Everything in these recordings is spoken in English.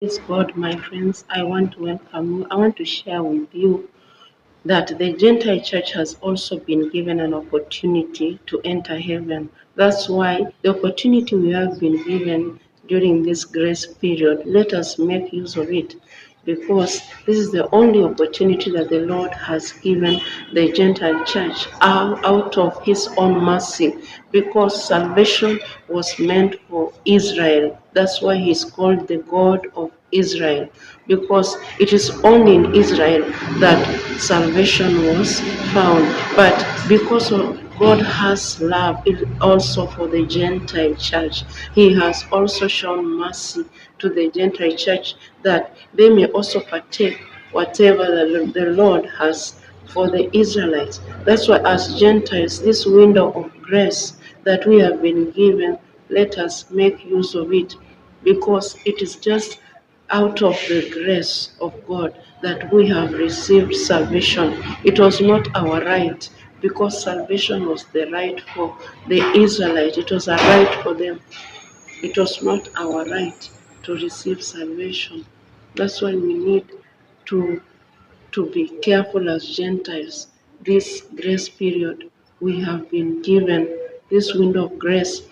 Praise God, my friends. I want to welcome you. I want to share with you that the Gentile church has also been given an opportunity to enter heaven. That's why the opportunity we have been given during this grace period, let us make use of it, because this is the only opportunity that the Lord has given the Gentile church out of his own mercy, because salvation was meant for Israel. That's why he's called the God of Israel, because it is only in Israel that salvation was found. But because of God has love also for the Gentile church, he has also shown mercy to the Gentile church that they may also partake whatever the Lord has for the Israelites. That's why as Gentiles, this window of grace that we have been given, let us make use of it, because it is just out of the grace of God that we have received salvation. It was not our right, because salvation was the right for the Israelites. It was a right for them. It was not our right to receive salvation. That's why we need to be careful as Gentiles. This grace period we have been given, this window of grace,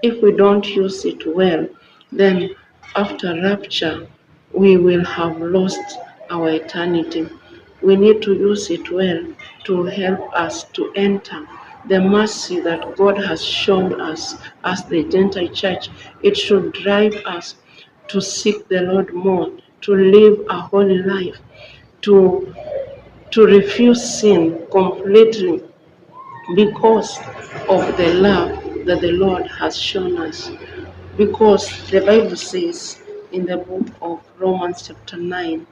if we don't use it well, then after rapture, we will have lost our eternity. We need to use it well to help us to enter the mercy that God has shown us as the Gentile church. It should drive us to seek the Lord more, to live a holy life, to refuse sin completely, because of the love that the Lord has shown us. Because the Bible says in the book of Romans chapter 9,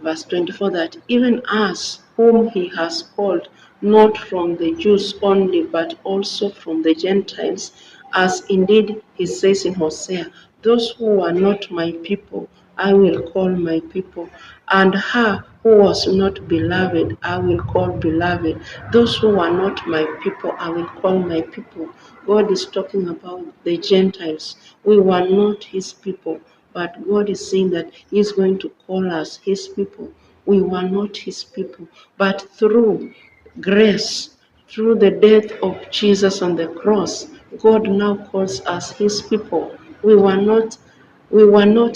verse 24, that even us whom he has called, not from the Jews only, but also from the Gentiles, as indeed he says in Hosea, those who are not my people, I will call my people, and her who was not beloved, I will call beloved. Those who are not my people, I will call my people. God is talking about the Gentiles. We were not his people, but God is saying that he is going to call us his people. We were not his people, but through grace, through the death of Jesus on the cross, God now calls us his people. We were not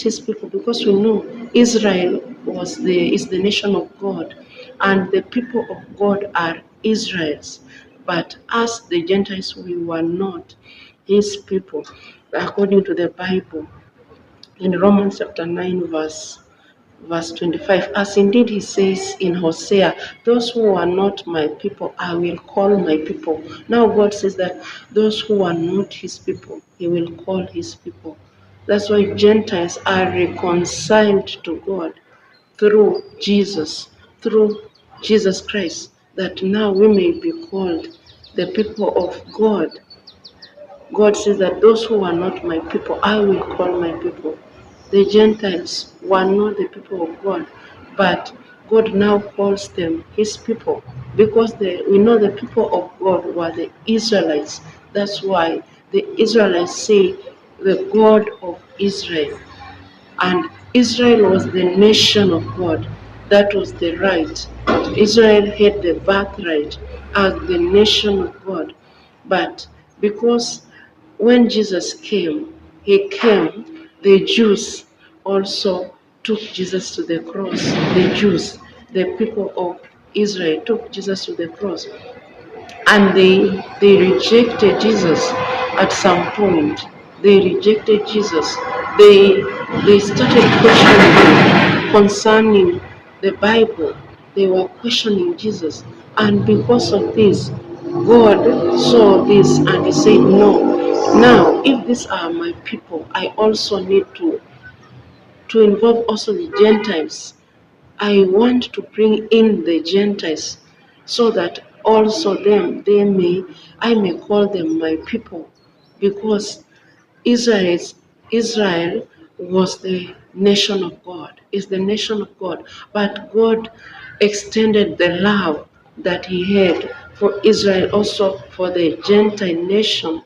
his people, because we know Israel is the nation of God, and the people of God are Israel's. But us, the Gentiles, we were not his people, according to the Bible in Romans chapter 9, verse 25, as indeed he says in Hosea, those who are not my people, I will call my people. Now God says that those who are not his people, he will call his people. That's why Gentiles are reconciled to God through Jesus Christ, that now we may be called the people of God. God says that those who are not my people, I will call my people. The Gentiles were not the people of God, but God now calls them his people, because we know the people of God were the Israelites. That's why the Israelites say the God of Israel. And Israel was the nation of God. That was the right. Israel had the birthright as the nation of God. But because when Jesus came, the Jews also took Jesus to the cross. The Jews, the people of Israel, took Jesus to the cross, and they rejected Jesus at some point. They rejected Jesus. They started questioning concerning the Bible. They were questioning Jesus, and because of this, God saw this and he said, no, now if these are my people, I also need to involve also the Gentiles. I want to bring in the Gentiles, so that also I may call them my people, because Israel was the nation of God, is the nation of God. But God extended the love that he had for Israel also for the Gentile nation.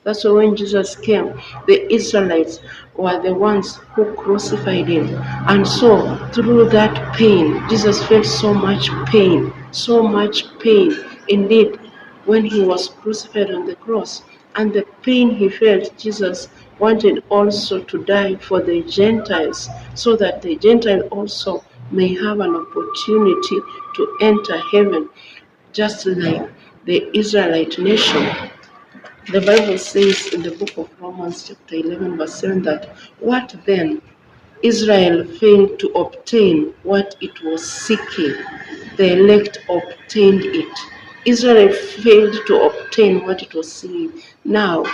That's why when Jesus came, the Israelites were the ones who crucified him. And so through that pain, Jesus felt so much pain, so much pain indeed when he was crucified on the cross. And the pain he felt, Jesus wanted also to die for the Gentiles, so that the Gentiles also may have an opportunity to enter heaven, just like the Israelite nation. The Bible says in the book of Romans, chapter 11, verse 7, that what then? Israel failed to obtain what it was seeking. The elect obtained it. Israel failed to obtain what it was seeking. Now,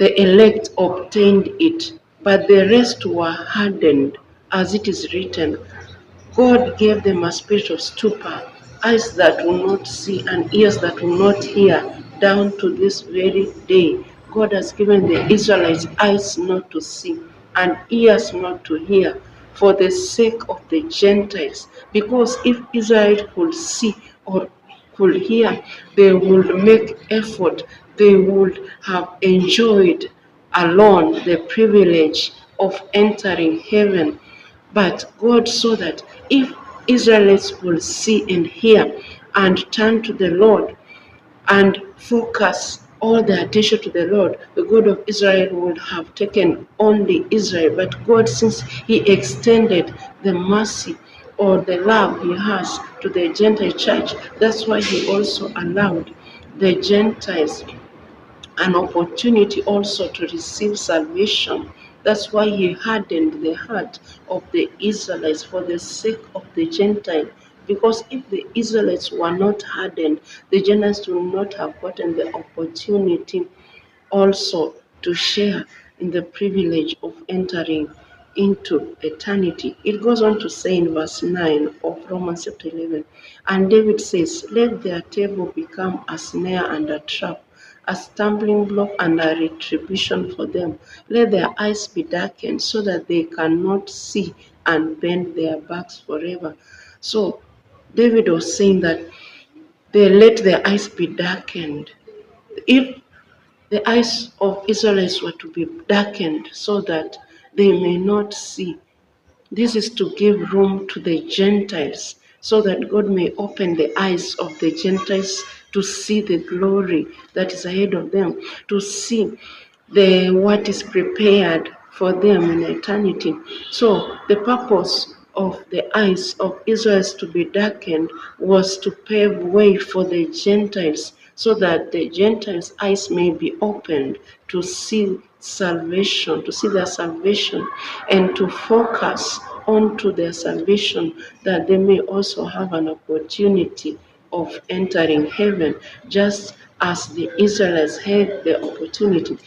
the elect obtained it, but the rest were hardened, as it is written. God gave them a spirit of stupor, eyes that will not see and ears that will not hear, down to this very day. God has given the Israelites eyes not to see and ears not to hear for the sake of the Gentiles. Because if Israel could see or could hear, they would make effort, they would have enjoyed alone the privilege of entering heaven. But God saw that if Israelites will see and hear and turn to the Lord and focus all their attention to the Lord, the God of Israel would have taken only Israel. But God, since He extended the mercy or the love He has to the Gentile church, that's why He also allowed the Gentiles an opportunity also to receive salvation. That's why he hardened the heart of the Israelites for the sake of the Gentile. Because if the Israelites were not hardened, the Gentiles would not have gotten the opportunity also to share in the privilege of entering into eternity. It goes on to say in verse 9 of Romans chapter 11, and David says, let their table become a snare and a trap, a stumbling block and a retribution for them. Let their eyes be darkened so that they cannot see and bend their backs forever. So David was saying that they let their eyes be darkened. If the eyes of Israelites were to be darkened so that they may not see. This is to give room to the Gentiles so that God may open the eyes of the Gentiles to see the glory that is ahead of them, to see the what is prepared for them in eternity. So the purpose of the eyes of Israel to be darkened was to pave way for the Gentiles, so that the Gentiles' eyes may be opened to see salvation, to see their salvation, and to focus onto their salvation, that they may also have an opportunity of entering heaven, just as the Israelites had the opportunity.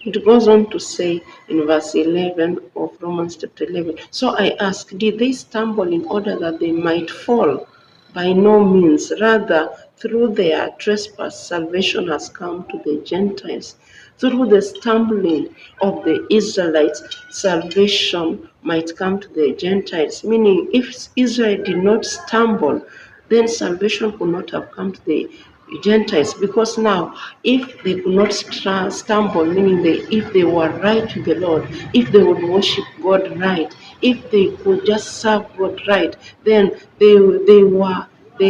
It goes on to say in verse 11 of Romans chapter 11, so I ask, did they stumble in order that they might fall? By no means. Rather, through their trespass, salvation has come to the Gentiles. Through the stumbling of the Israelites, salvation might come to the Gentiles. Meaning, if Israel did not stumble, then salvation could not have come to the Gentiles, because now if they could not stumble, meaning if they were right with the Lord, if they would worship God right, if they could just serve God right, then they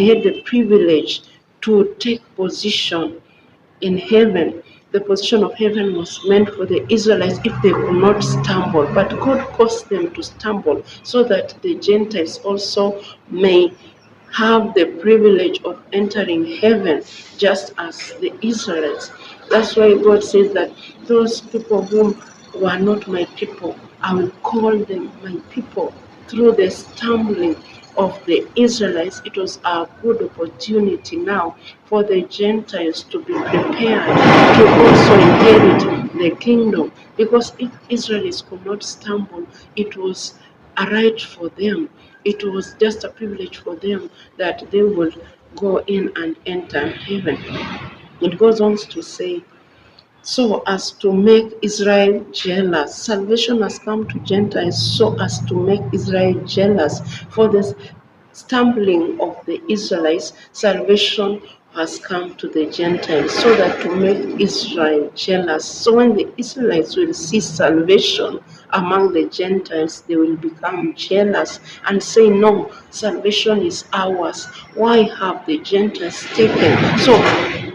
had the privilege to take position in heaven. The position of heaven was meant for the Israelites if they could not stumble, but God caused them to stumble so that the Gentiles also may have the privilege of entering heaven just as the Israelites. That's why God says that those people whom were not my people, I will call them my people. Through the stumbling of the Israelites, it was a good opportunity now for the Gentiles to be prepared to also inherit the kingdom. Because if Israelites could not stumble, it was a right for them. It was just a privilege for them that they would go in and enter heaven. It goes on to say, so as to make Israel jealous. Salvation has come to Gentiles so as to make Israel jealous. For the stumbling of the Israelites, salvation has come to the Gentiles so that to make Israel jealous. So when the Israelites will see salvation among the Gentiles, they will become jealous and say, no, salvation is ours. Why have the Gentiles taken? So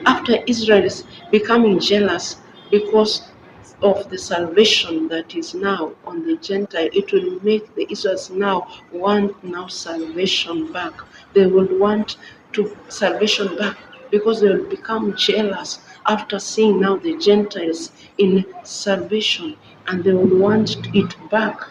after Israel is becoming jealous because of the salvation that is now on the Gentile, it will make the Israelites now want now salvation back. They will want to salvation back because they will become jealous after seeing now the Gentiles in salvation, and they will want it back.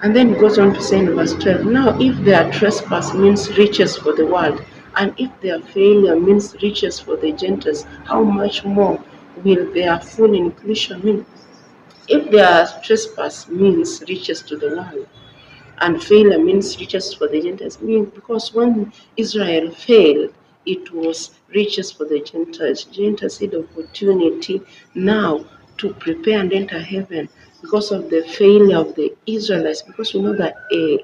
And then it goes on to say in verse 12, now if their trespass means riches for the world, and if their failure means riches for the Gentiles, how much more will their full inclusion mean? If their trespass means riches to the world, and failure means riches for the Gentiles, because when Israel failed, it was riches for the Gentiles. Gentiles had the opportunity now to prepare and enter heaven because of the failure of the Israelites, because we know that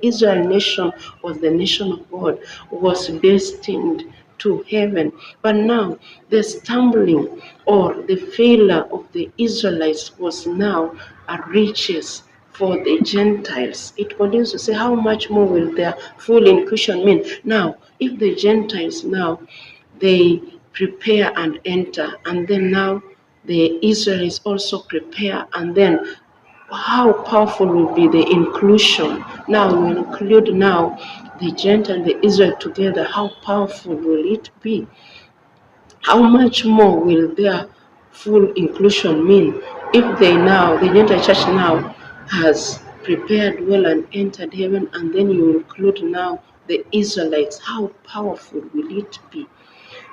Israel nation was the nation of God, was destined to heaven. But now the stumbling or the failure of the Israelites was now a riches for the Gentiles. It continues to say, how much more will their full inclusion mean? Now, if the Gentiles now, they prepare and enter, and then now the Israelites also prepare, and then how powerful will be the inclusion? Now we include now the Gentile and the Israel together. How powerful will it be? How much more will their full inclusion mean if they now, the Gentile church now has prepared well and entered heaven, and then you include now the Israelites? How powerful will it be?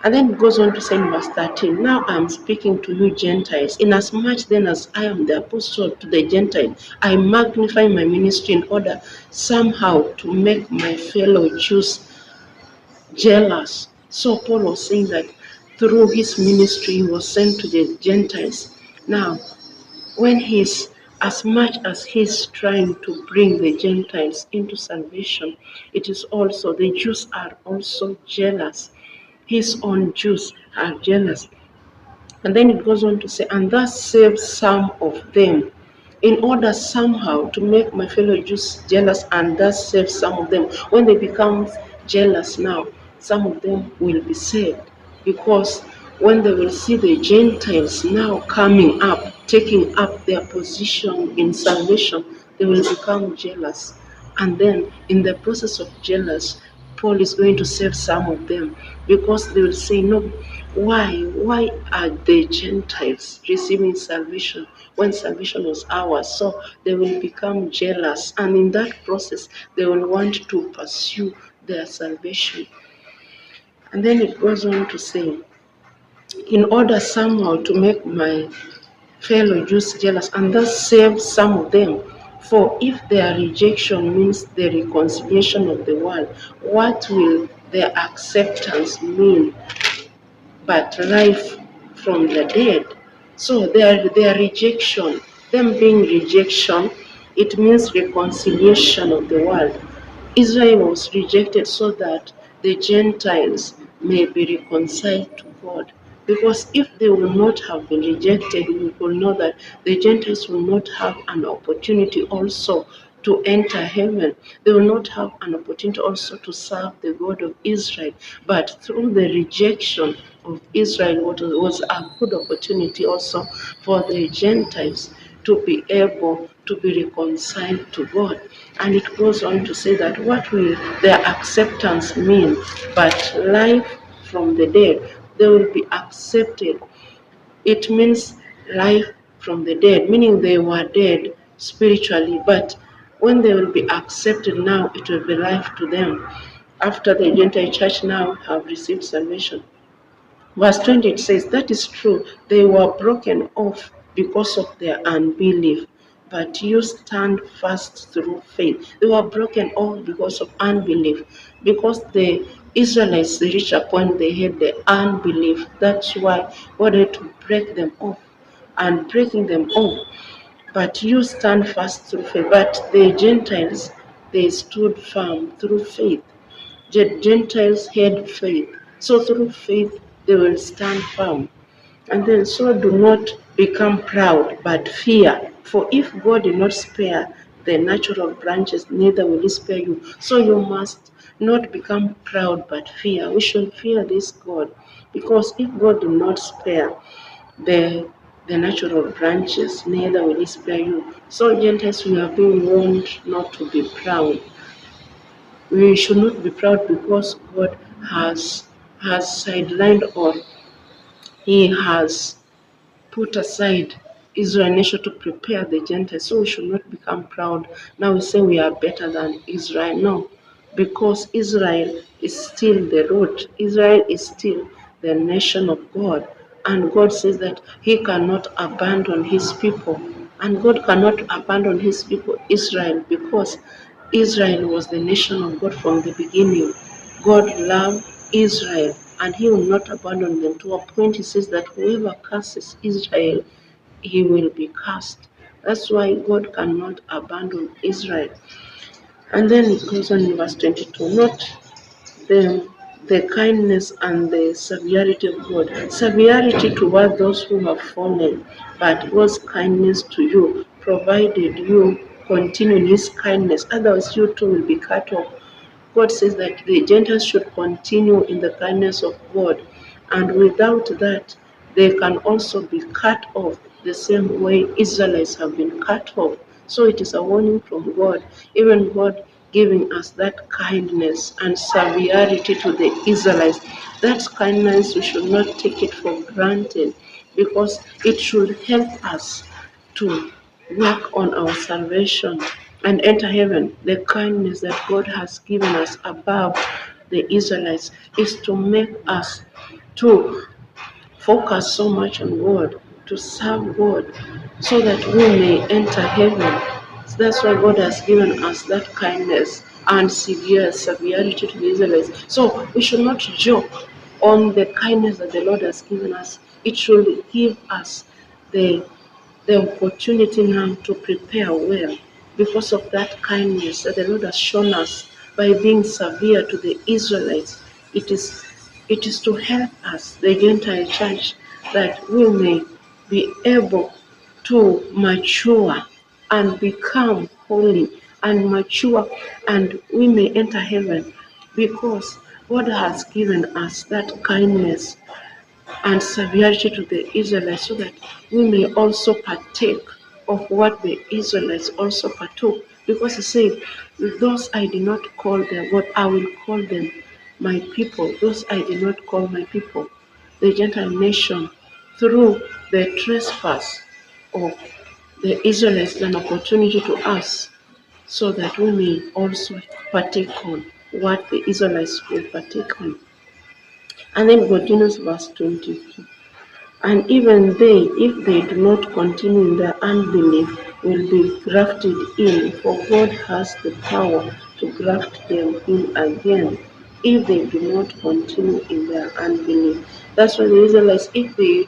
And then it goes on to say in verse 13, now I am speaking to you Gentiles, inasmuch then as I am the apostle to the Gentiles, I magnify my ministry in order somehow to make my fellow Jews jealous. So Paul was saying that through his ministry he was sent to the Gentiles. Now, when he's as much as he's trying to bring the Gentiles into salvation, it is also the Jews are also jealous. His own Jews are jealous. And then it goes on to say, and thus save some of them, in order somehow to make my fellow Jews jealous, and thus save some of them. When they become jealous now, some of them will be saved. Because when they will see the Gentiles now coming up, taking up their position in salvation, they will become jealous. And then in the process of jealous, Paul is going to save some of them, because they will say, no, why are the Gentiles receiving salvation when salvation was ours? So they will become jealous, and in that process they will want to pursue their salvation. And then it goes on to say, in order somehow to make my fellow Jews jealous, and thus save some of them. For if their rejection means the reconciliation of the world, what will their acceptance mean but life from the dead? So their rejection, them being rejection, it means reconciliation of the world. Israel was rejected so that the Gentiles may be reconciled to God. Because if they will not have been rejected, we will know that the Gentiles will not have an opportunity also to enter heaven. They will not have an opportunity also to serve the God of Israel. But through the rejection of Israel, what was a good opportunity also for the Gentiles to be able to be reconciled to God. And it goes on to say that what will their acceptance mean but life from the dead? They will be accepted. It means life from the dead, meaning they were dead spiritually, but when they will be accepted now, it will be life to them after the Gentile church now have received salvation. Verse 20, it says, that is true, they were broken off because of their unbelief, but you stand fast through faith. They were broken off because of unbelief, because the Israelites, they reached a point they had the unbelief. That's why God had to break them off, and breaking them off. But you stand fast through faith. But the Gentiles, they stood firm through faith. The Gentiles had faith. So through faith, they will stand firm. And then, so do not become proud, but fear. For if God did not spare the natural branches, neither will he spare you. So you must not become proud, but fear. We should fear this God, because if God did not spare the natural branches, neither will he spare you. So Gentiles, we are being warned not to be proud. We should not be proud because God has sidelined, or he has put aside Israel nation to prepare the Gentiles. So we should not become proud. Now we say we are better than Israel. No, because Israel is still the root. Israel is still the nation of God. And God says that he cannot abandon his people. And God cannot abandon his people, Israel, because Israel was the nation of God from the beginning. God loved Israel, and he will not abandon them. To a point, he says that whoever curses Israel, he will be cursed. That's why God cannot abandon Israel. And then it goes on in verse 22, not the, the kindness and the severity of God. Severity toward those who have fallen, but God's kindness to you, provided you continue in his kindness. Otherwise, you too will be cut off. God says that the Gentiles should continue in the kindness of God, and without that, they can also be cut off the same way Israelites have been cut off. So it is a warning from God, even God giving us that kindness and severity to the Israelites. That kindness, we should not take it for granted, because it should help us to work on our salvation and enter heaven. The kindness that God has given us above the Israelites is to make us to focus so much on God, to serve God, so that we may enter heaven. So that's why God has given us that kindness and severity to the Israelites. So we should not joke on the kindness that the Lord has given us. It should give us the opportunity now to prepare well, because of that kindness that the Lord has shown us by being severe to the Israelites. It is to help us, the Gentile church, that we may be able to mature and become holy and mature, and we may enter heaven, because God has given us that kindness and severity to the Israelites, so that we may also partake of what the Israelites also partook. Because he said, those I did not call them, what I will call them my people. Those I did not call my people, the Gentile nation, through the trespass of the Israelites, an opportunity to us, so that we may also partake on what the Israelites will partake on. And then continues verse 22. And even they, if they do not continue in their unbelief, will be grafted in, for God has the power to graft them in again, if they do not continue in their unbelief. That's why the Israelites, if they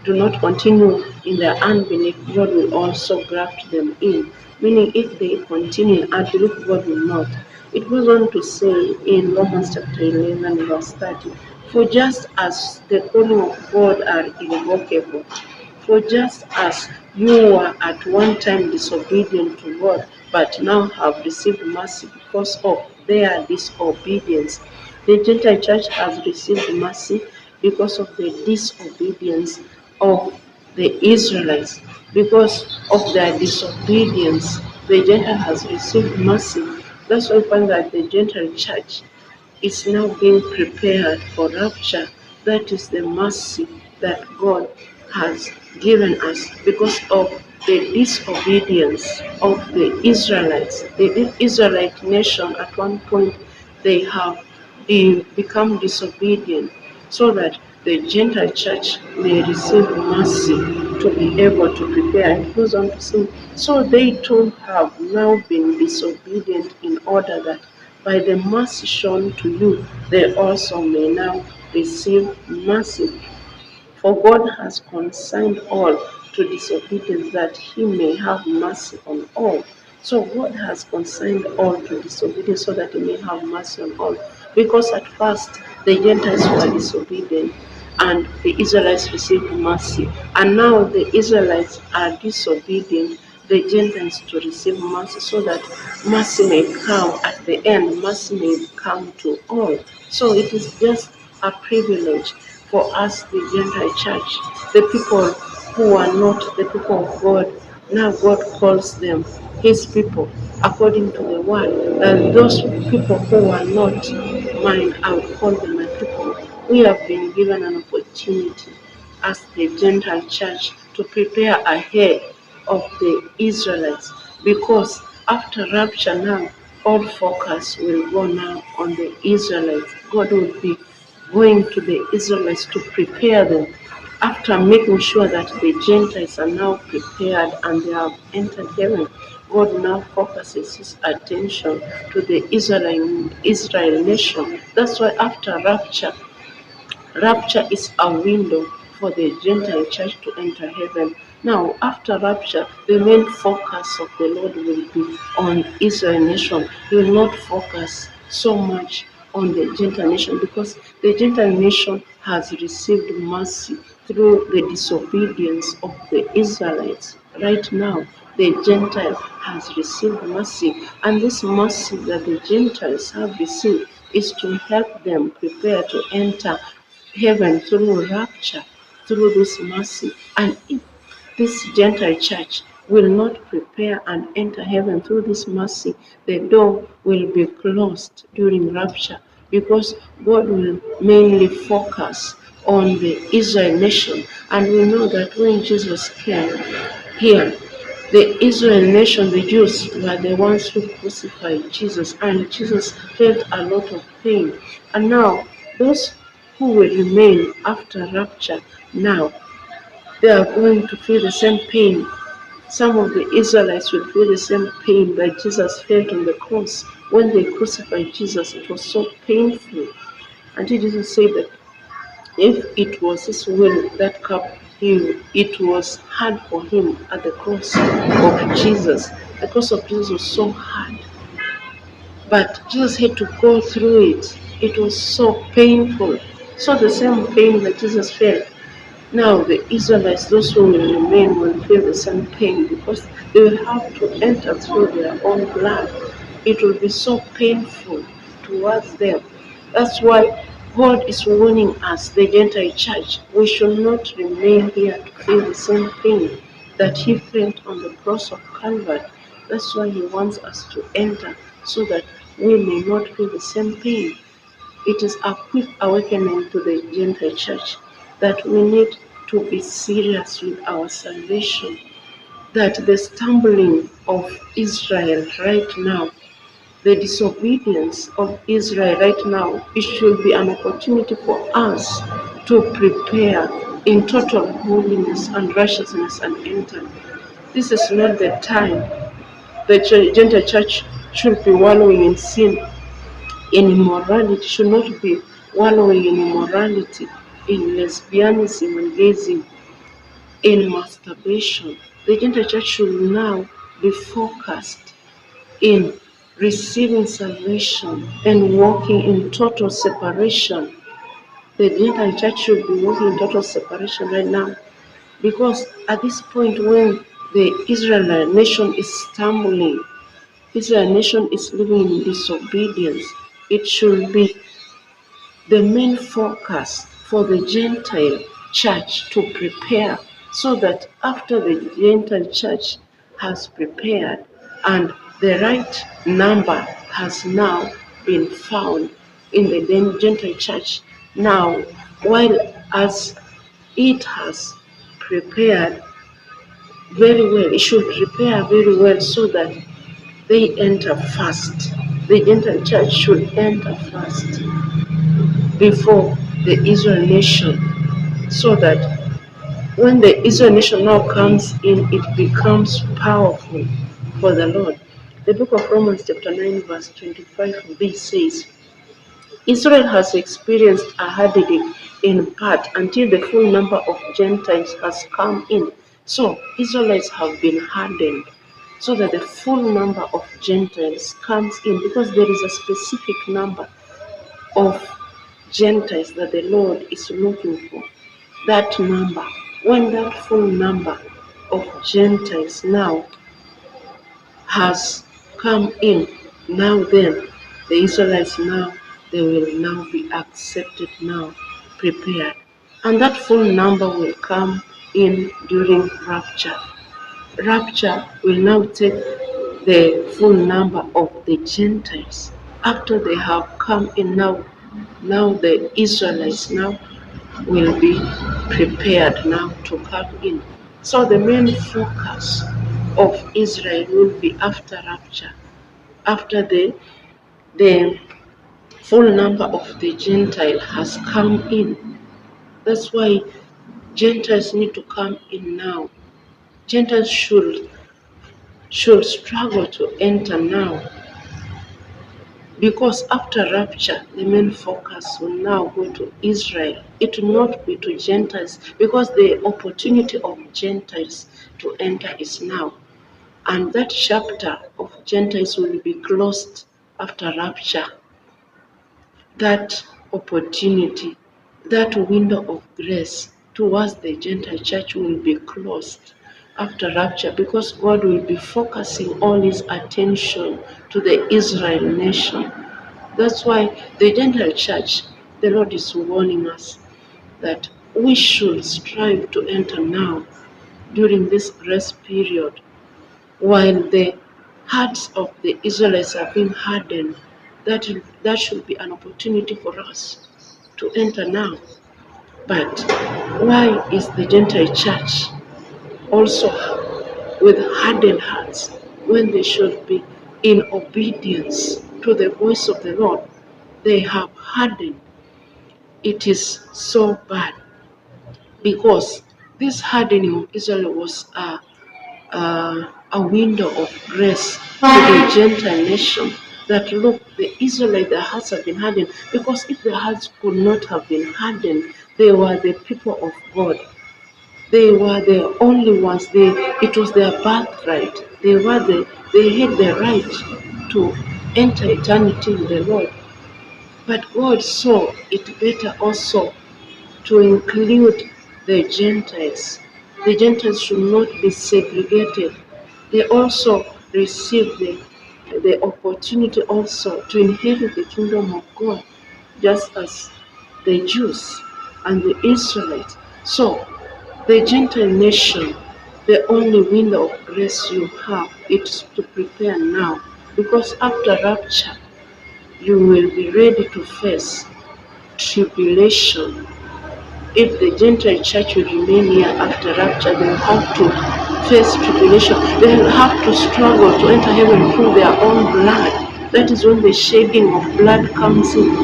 do not continue in their unbelief, God will also graft them in. Meaning, if they continue in unbelief, God will not. It goes on to say in Romans chapter 11, verse 30, for just as the calling of God are irrevocable, for just as you were at one time disobedient to God, but now have received mercy because of their disobedience. The Gentile church has received mercy because of the disobedience of the Israelites. Because of their disobedience, the Gentile has received mercy. That's why we find that the Gentile church is now being prepared for rapture. That is the mercy that God has given us because of the disobedience of the Israelites. The Israelite nation at one point, they have become disobedient, so that the Gentile church may receive mercy to be able to prepare. And it goes on to say, so they too have now been disobedient, in order that by the mercy shown to you, they also may now receive mercy. For God has consigned all to disobedience, that he may have mercy on all. So God has consigned all to disobedience, so that he may have mercy on all. Because at first the Gentiles were disobedient, and the Israelites received mercy. And now the Israelites are disobedient, the Gentiles to receive mercy, so that mercy may come at the end, mercy may come to all. So it is just a privilege for us, the Gentile church, the people who are not the people of God. Now God calls them his people according to the word. And those people who are not mine, I would call them my people. We have been given an opportunity as the Gentile church to prepare ahead of the Israelites, because after rapture now, all focus will go now on the Israelites. God will be going to the Israelites to prepare them. After making sure that the Gentiles are now prepared and they have entered heaven, God now focuses his attention to the Israel nation. That's why after rapture is a window for the Gentile church to enter heaven. Now, after rapture, the main focus of the Lord will be on Israel nation. He will not focus so much on the Gentile nation, because the Gentile nation has received mercy through the disobedience of the Israelites. Right now, the Gentile has received mercy, and this mercy that the Gentiles have received is to help them prepare to enter heaven through rapture, through this mercy. And if this Gentile church will not prepare and enter heaven through this mercy, the door will be closed during rapture, because God will mainly focus on the Israel nation. And we know that when Jesus came here, the Israel nation, the Jews, were the ones who crucified Jesus, and Jesus felt a lot of pain. And now, those who will remain after rapture, now they are going to feel the same pain. Some of the Israelites will feel the same pain that Jesus felt on the cross. When they crucified Jesus, it was so painful. Until Jesus said that if it was his will, that cup, it was hard for him at the cross of Jesus. The cross of Jesus was so hard, but Jesus had to go through it. It was so painful. So the same pain that Jesus felt, now the Israelites, those who will remain, will feel the same pain, because they will have to enter through their own blood. It will be so painful towards them. That's why God is warning us, the Gentile church, we should not remain here to feel the same pain that he felt on the cross of Calvary. That's why he wants us to enter, so that we may not feel the same pain. It is a quick awakening to the Gentile church that we need to be serious with our salvation, that the stumbling of Israel right now, the disobedience of Israel right now, it should be an opportunity for us to prepare in total holiness and righteousness and enter. This is not the time the Gentile church should be wallowing in sin, in immorality, should not be wallowing in immorality, in lesbianism and gazing, in masturbation. The Gentile church should now be focused in receiving salvation and walking in total separation. The Gentile church should be walking in total separation right now, because at this point when the Israelite nation is stumbling, Israel nation is living in disobedience, it should be the main focus for the Gentile church to prepare, so that after the Gentile church has prepared and the right number has now been found in the Gentile church, now, while as it has prepared very well, it should prepare very well so that they enter first. The Gentile church should enter first before the Israel nation, so that when the Israel nation now comes in, it becomes powerful for the Lord. The book of Romans chapter 9 verse 25b says, Israel has experienced a heartache in part until the full number of Gentiles has come in. So Israelites have been hardened so that the full number of Gentiles comes in, because there is a specific number of Gentiles that the Lord is looking for. That number, when that full number of Gentiles now has come in, now then the Israelites now, they will now be accepted now, prepared. And that full number will come in during rapture. Rapture will now take the full number of the Gentiles after they have come in now. Now the Israelites now will be prepared now to come in. So the main focus of Israel will be after rapture, after the full number of the Gentile has come in. That's why Gentiles need to come in now. Gentiles should struggle to enter now, because after rapture, the main focus will now go to Israel. It will not be to Gentiles, because the opportunity of Gentiles to enter is now. And that chapter of Gentiles will be closed after rapture. That opportunity, that window of grace towards the Gentile church will be closed after rapture, because God will be focusing all his attention to the Israel nation. That's why the Gentile church, the Lord is warning us that we should strive to enter now during this grace period, while the hearts of the Israelites are being hardened. That should be an opportunity for us to enter now. But why is the Gentile church also with hardened hearts when they should be in obedience to the voice of the Lord? They have hardened. It is so bad, because this hardening of Israel was a window of grace to the Gentile nation. That look, the Israelites, their hearts have been hardened, because if their hearts could not have been hardened, they were the people of God. They were the only ones. It was their birthright. They had the right to enter eternity with the Lord. But God saw it better also to include the Gentiles. The Gentiles should not be segregated. They also receive the opportunity also to inherit the kingdom of God, just as the Jews and the Israelites. So, the Gentile nation, the only window of grace you have is to prepare now, because after rapture, you will be ready to face tribulation. If the Gentile church will remain here after rapture, they will have to face tribulation. They will have to struggle to enter heaven through their own blood. That is when the shedding of blood comes in.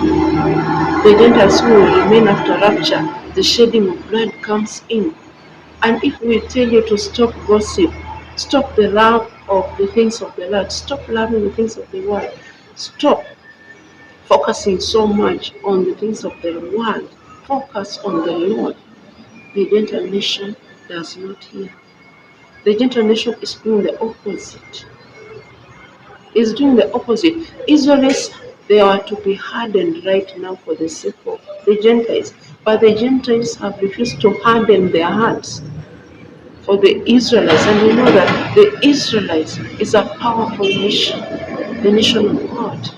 The Gentiles who will remain after rapture, the shedding of blood comes in. And if we tell you to stop gossip, stop the love of the things of the Lord, stop loving the things of the world, stop focusing so much on the things of the world, focus on the Lord, the Gentile nation does not hear. The Gentile nation is doing the opposite. Is doing the opposite. Israelites, they are to be hardened right now for the sake of the Gentiles. But the Gentiles have refused to harden their hearts for the Israelites. And we know that the Israelites is a powerful nation, the nation of God.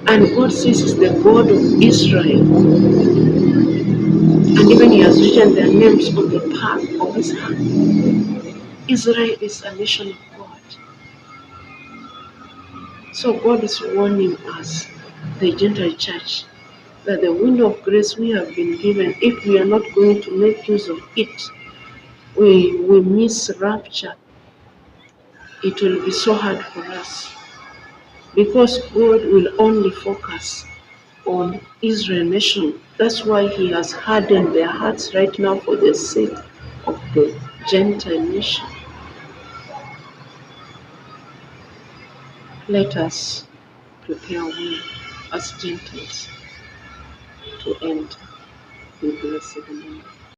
And God says He's the God of Israel. And even He has written their names on the palm of His hand. Israel is a nation of God. So God is warning us, the Gentile church, that the window of grace we have been given, if we are not going to make use of it, we miss rapture. It will be so hard for us, because God will only focus on Israel nation. That's why He has hardened their hearts right now for the sake of the Gentile nation. Let us prepare way as Gentiles to enter the blessed name.